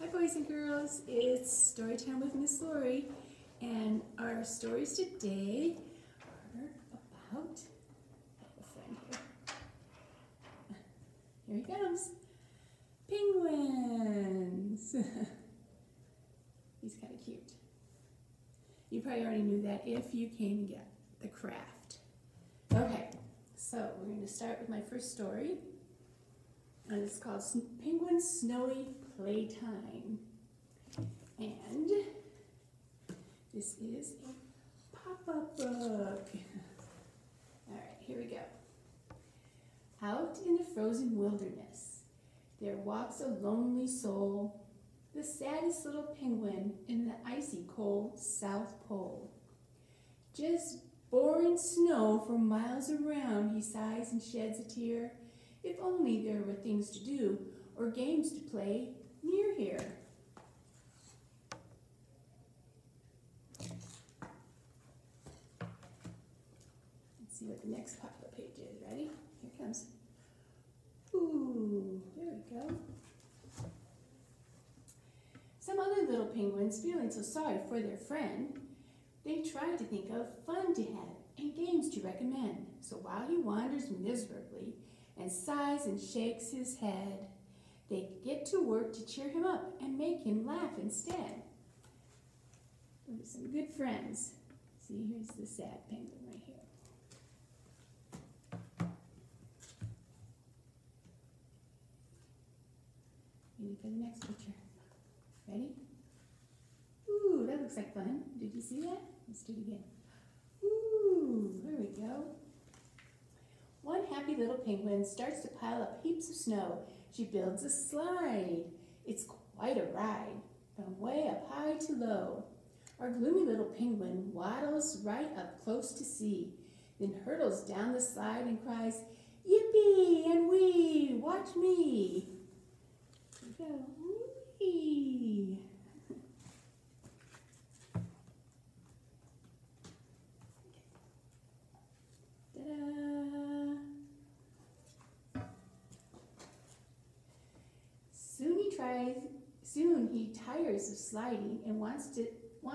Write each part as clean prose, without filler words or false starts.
Hi boys and girls, it's story time with Miss Laurie, and our stories today are about, I have a friend here, he comes, penguins. He's kind of cute. You probably already knew that if you came and got the craft. Okay, so we're going to start with my first story, and it's called Penguin's Snowy Playtime. And this is a pop-up book. All right, here we go. Out in the frozen wilderness, there walks a lonely soul, the saddest little penguin in the icy cold South Pole. Just boring snow for miles around, he sighs and sheds a tear. If only there were things to do or games to play near here. Let's see what the next pop-up page is. Ready? Here it comes. Ooh, there we go. Some other little penguins, feeling so sorry for their friend, they try to think of fun to have and games to recommend. So while he wanders miserably and sighs and shakes his head, they get to work to cheer him up and make him laugh instead. Those are some good friends. See, here's the sad penguin right here. Ready for the next picture. Ready? Ooh, that looks like fun. Did you see that? Let's do it again. Ooh, there we go. One happy little penguin starts to pile up heaps of snow. She builds a slide. It's quite a ride, from way up high to low. Our gloomy little penguin waddles right up close to see, then hurtles down the slide and cries, "Yippee and wee, watch me." Here we go. Whee! Ta-da! Soon he tires of sliding and wants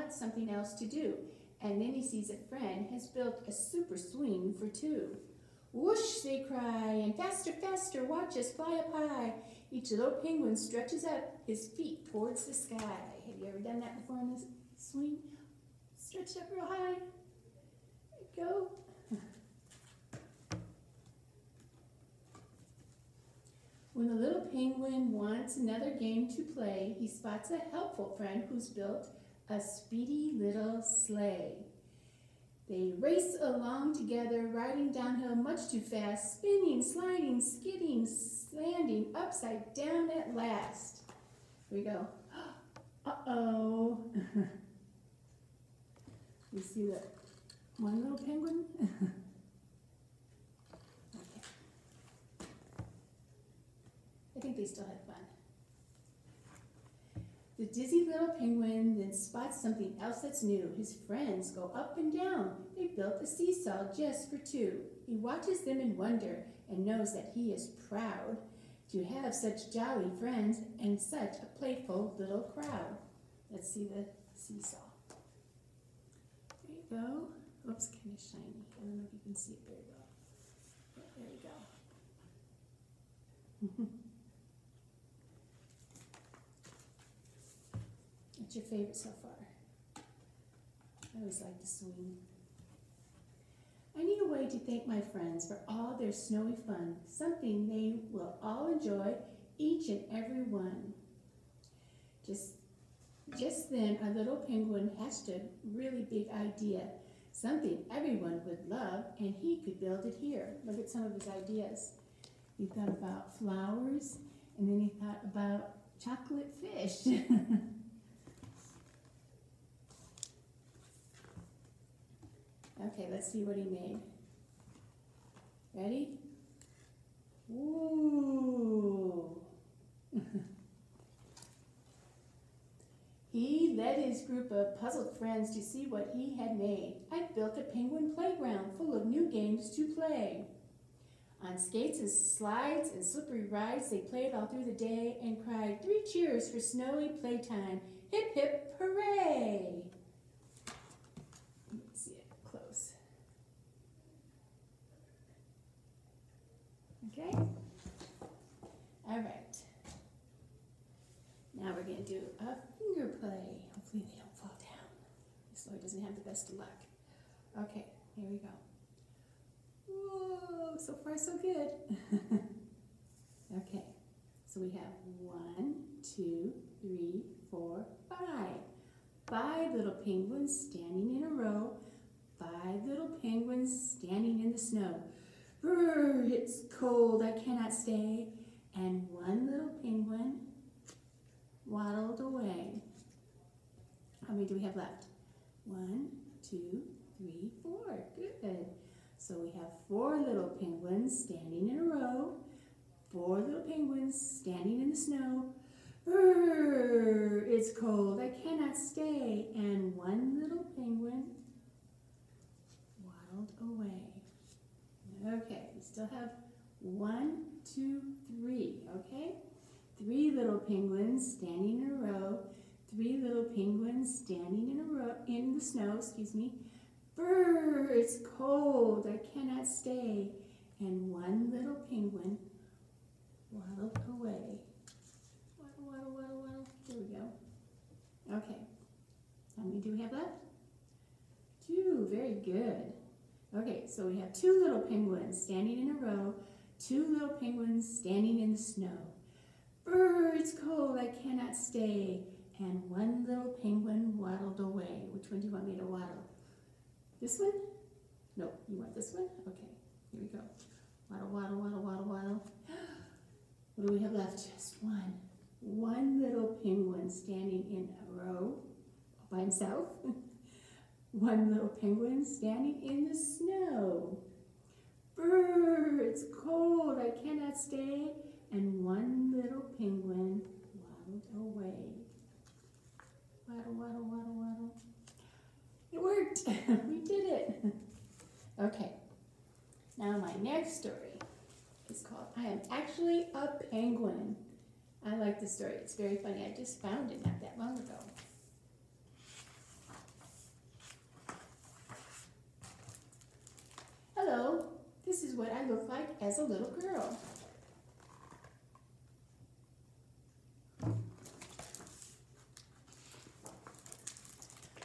something else to do. And then he sees a friend has built a super swing for two. Whoosh, they cry, and faster, faster, watch us fly up high. Each little penguin stretches up his feet towards the sky. Have you ever done that before in this swing? Stretch up real high. There you go. When the little penguin wants another game to play, he spots a helpful friend who's built a speedy little sleigh. They race along together, riding downhill much too fast, spinning, sliding, skidding, landing upside down at last. Here we go. Uh-oh. You see that one little penguin? Okay. I think they still had fun. The dizzy little penguin then spots something else that's new. His friends go up and down. They built a seesaw just for two. He watches them in wonder and knows that he is proud to have such jolly friends and such a playful little crowd. Let's see the seesaw. There you go. Oops, kind of shiny. I don't know if you can see it very well. Yeah, there you go. What's your favorite so far? I always like the swing. I need a way to thank my friends for all their snowy fun, something they will all enjoy, each and every one. Just then, our little penguin hatched a really big idea, something everyone would love, and he could build it here. Look at some of his ideas. He thought about flowers, and then he thought about chocolate fish. Okay, let's see what he made. Ready? Ooh. He led his group of puzzled friends to see what he had made. I've built a penguin playground full of new games to play. On skates and slides and slippery rides, they played all through the day and cried 3 cheers for snowy playtime. Hip, hip, hooray! Let's see it close. Okay? All right. Now we're going to do a finger play. Hopefully they don't fall down. This Laurie doesn't have the best of luck. Okay, here we go. Whoa, so far so good. Okay, so we have 1, 2, 3, 4, 5. 5 little penguins standing in a row. 5 little penguins standing in the snow. Brr, it's cold, I cannot stay. And 1 little penguin waddled away. How many do we have left? 1, 2, 3, 4. Good. So we have 4 little penguins standing in a row. 4 little penguins standing in the snow. Brr, it's cold, I cannot stay. And 1 little penguin waddled away. Okay, we still have 1, 2, 3, okay? 3 little penguins standing in a row. 3 little penguins standing in a row in the snow, excuse me. Brr, it's cold, I cannot stay. And 1 little penguin waddled away. Waddle, waddle, waddle, waddle. There we go. Okay. How many do we have left? 2, very good. Okay, so we have 2 little penguins standing in a row. 2 little penguins standing in the snow. Brr, it's cold, I cannot stay. And 1 little penguin waddled away. Which one do you want me to waddle? This one? No, you want this one? Okay, here we go. Waddle, waddle, waddle, waddle, waddle. What do we have left? Just 1. 1 little penguin standing in a row by himself. 1 little penguin standing in the snow. Brr, it's cold, I cannot stay. And 1 little penguin waddled away. Waddle, waddle, waddle, waddle. It worked. We did it. Okay. Now my next story is called I Am Actually a Penguin. I like this story. It's very funny. I just found it not that long ago. Hello. This is what I look like as a little girl.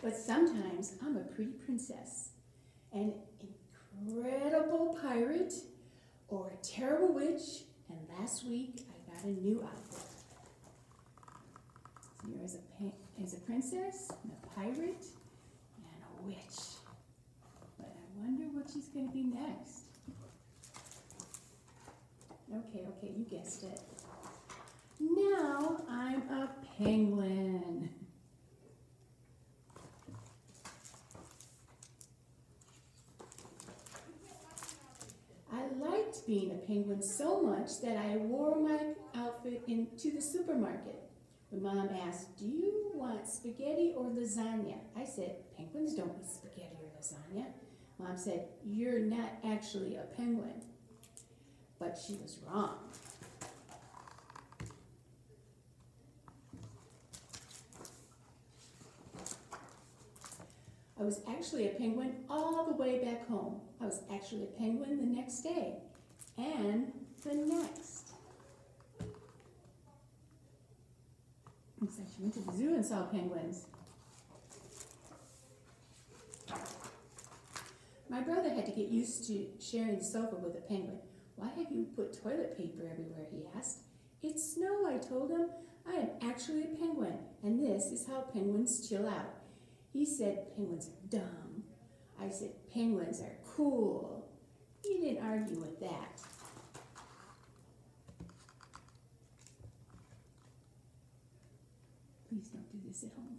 But sometimes I'm a pretty princess, an incredible pirate, or a terrible witch, and last week I got a new outfit. So here is a princess, and a pirate, and a witch. But I wonder what she's going to be next. Okay, you guessed it. Now I'm a penguin. I liked being a penguin so much that I wore my outfit into the supermarket. When Mom asked, do you want spaghetti or lasagna? I said, penguins don't eat spaghetti or lasagna. Mom said, you're not actually a penguin. But she was wrong. I was actually a penguin all the way back home. I was actually a penguin the next day, and the next. Looks like she went to the zoo and saw penguins. My brother had to get used to sharing the sofa with a penguin. Why have you put toilet paper everywhere, he asked. It's snow, I told him. I am actually a penguin, and this is how penguins chill out. He said penguins are dumb. I said penguins are cool. He didn't argue with that. Please don't do this at home.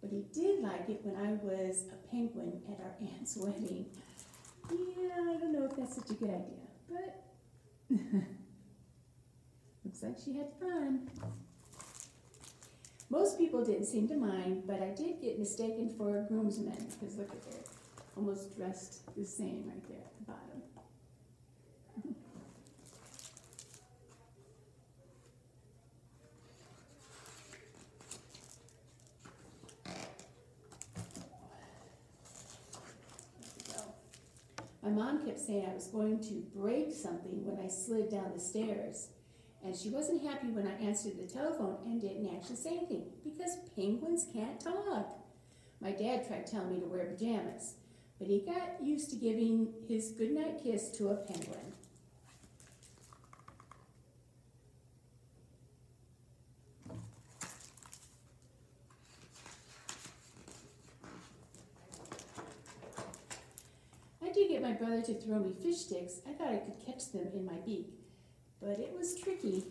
But he did like it when I was a penguin at our aunt's wedding. Yeah, I don't know if that's such a good idea, but looks like she had fun. Most people didn't seem to mind, but I did get mistaken for a groomsman, because look at there. almost dressed the same right there at the bottom. My mom kept saying I was going to break something when I slid down the stairs, and she wasn't happy when I answered the telephone and didn't actually say anything, because penguins can't talk. My dad tried telling me to wear pajamas, but he got used to giving his goodnight kiss to a penguin. I did get my brother to throw me fish sticks. I thought I could catch them in my beak, but it was tricky.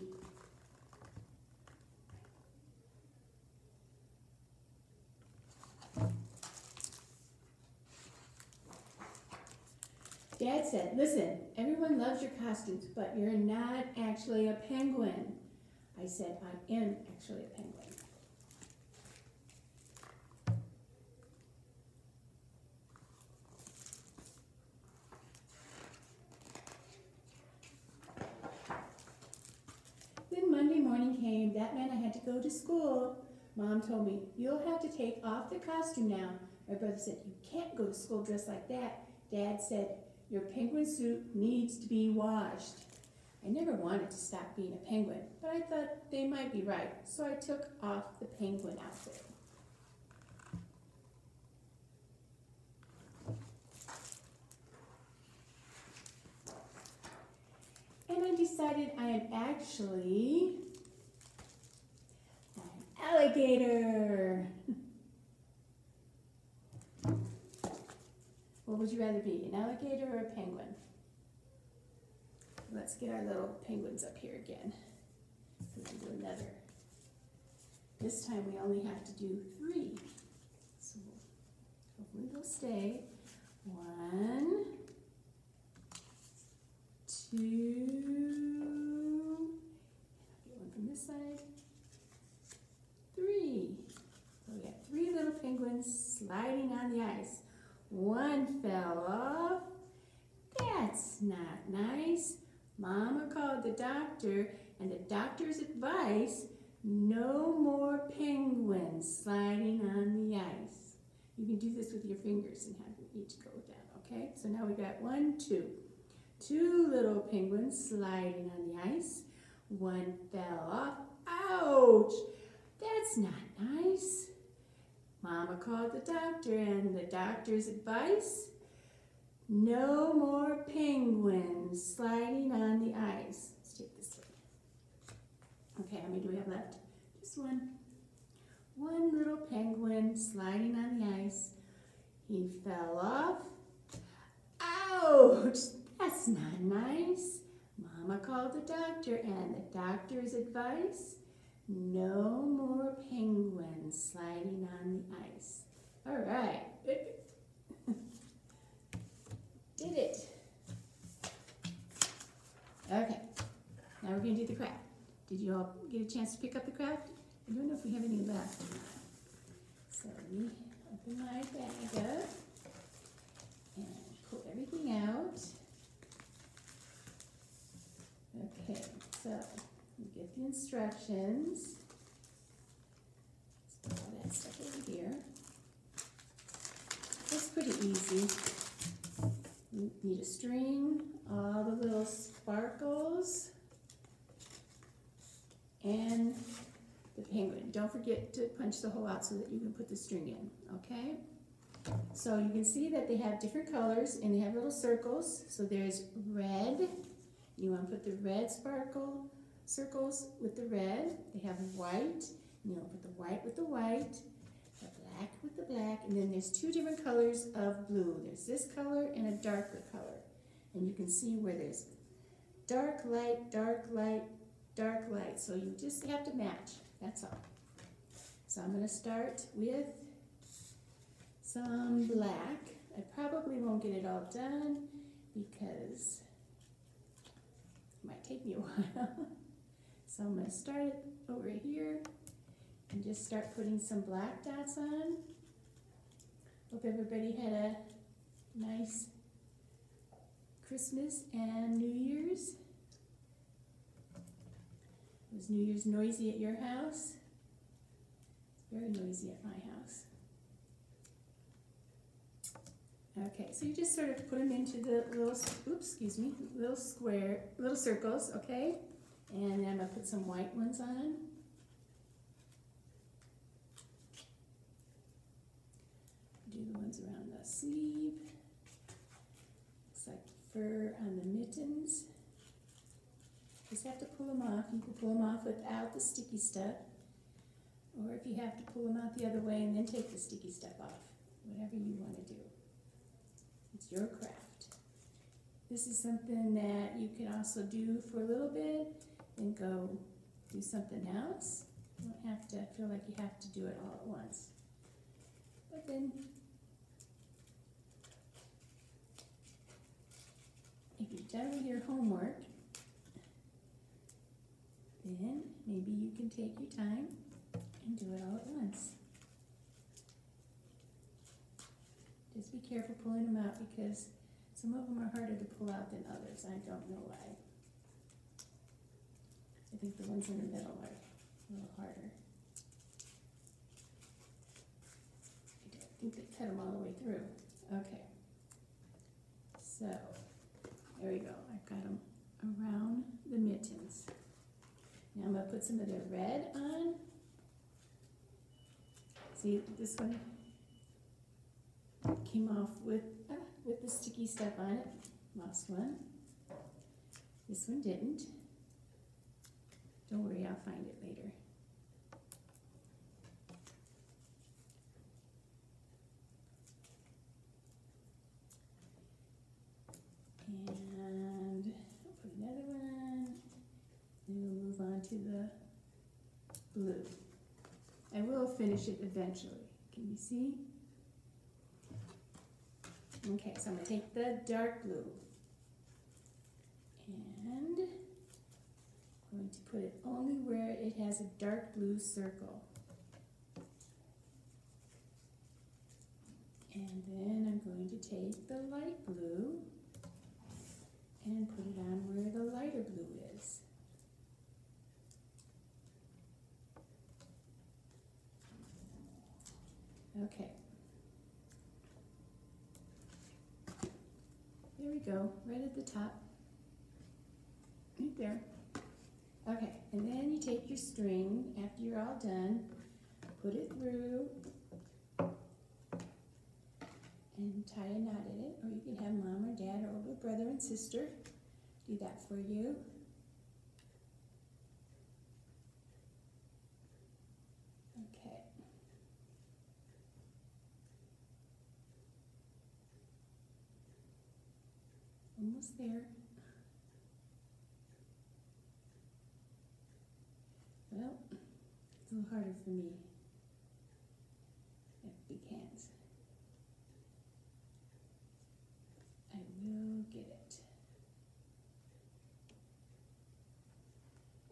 Dad said, listen, everyone loves your costumes, but you're not actually a penguin. I said, I am actually a penguin. Then Monday morning came. That meant I had to go to school. Mom told me, you'll have to take off the costume now. My brother said, you can't go to school dressed like that. Dad said, your penguin suit needs to be washed. I never wanted to stop being a penguin, but I thought they might be right, so I took off the penguin outfit. And I decided I am actually an alligator. What would you rather be, an alligator or a penguin? Let's get our little penguins up here again. We can do another. This time we only have to do 3. So hopefully they'll stay. 1, 2, get one from this side. 3. So we got 3 little penguins sliding on the ice. 1 fell off. That's not nice. Mama called the doctor, and the doctor's advice, no more penguins sliding on the ice. You can do this with your fingers and have them each go down, okay? So now we got 1, 2. 2 little penguins sliding on the ice. 1 fell off. Ouch! That's not nice. Mama called the doctor, and the doctor's advice, no more penguins sliding on the ice. Let's take this one. Okay, how many do we have left? Just 1. 1 little penguin sliding on the ice. He fell off. Ouch! That's not nice. Mama called the doctor, and the doctor's advice, no more penguins sliding on the ice. All right. Did it. Okay. Now we're going to do the craft. Did you all get a chance to pick up the craft? I don't know if we have any left or not. So let me open my bag up and pull everything out. Okay, so you get the instructions. Let's put all that stuff over here. It's pretty easy. You need a string, all the little sparkles, and the penguin. Don't forget to punch the hole out so that you can put the string in, okay? So you can see that they have different colors and they have little circles. So there's red. You want to put the red circles with the red. They have white. You want to put the white with the white, the black with the black, and then there's 2 different colors of blue. There's this color and a darker color. And you can see where there's dark light, dark light, dark light. So you just have to match. That's all. So I'm going to start with some black. I probably won't get it all done because it might take me a while. So I'm going to start it over here and just start putting some black dots on. Hope everybody had a nice Christmas and New Year's. Was New Year's noisy at your house? It's very noisy at my house. Okay, so you just sort of put them into the little, little circles, okay? And then I'm gonna put some white ones on. Do the ones around the sleeve. Looks like fur on the mittens. Just have to pull them off. You can pull them off without the sticky stuff, or if you have to pull them out the other way and then take the sticky stuff off, whatever you want to do. It's your craft. This is something that you can also do for a little bit and go do something else. You don't have to feel like you have to do it all at once. But then, if you're done with your homework, then maybe you can take your time and do it all at once. Just be careful pulling them out because some of them are harder to pull out than others. I don't know why. I think the ones in the middle are a little harder. I don't think they cut them all the way through. Okay. So, there we go. I've got them around the mittens. Now I'm going to put some of the red on. See, this one came off with the sticky stuff on it. Lost one. This one didn't. Don't worry, I'll find it later. And I'll put another one. And we'll move on to the blue. I will finish it eventually. Can you see? Okay, so I'm going to take the dark blue and I'm going to put it only where it has a dark blue circle. And then I'm going to take the light blue and put it on where the lighter blue is. Okay. There we go, right at the top. Right there. Okay, and then you take your string after you're all done, put it through, and tie a knot in it, or you can have mom or dad or older brother and sister do that for you. Okay. Almost there. Well, it's a little harder for me. I have big hands. I will get it.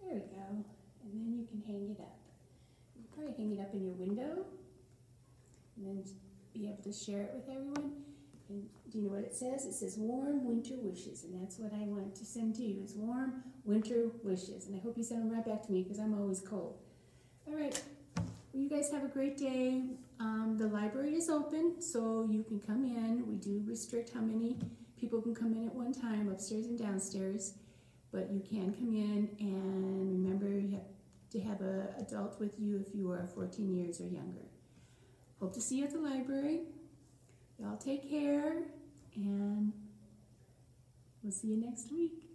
There we go. And then you can hang it up. You can probably hang it up in your window and then be able to share it with everyone. And do you know what it says? It says warm winter wishes, and that's what I want to send to you, is warm winter wishes. And I hope you send them right back to me because I'm always cold. All right, well, you guys have a great day. The library is open, so you can come in. We do restrict how many people can come in at one time, upstairs and downstairs, but you can come in, and remember you have to have an adult with you if you are 14 years or younger. Hope to see you at the library. Y'all take care, and we'll see you next week.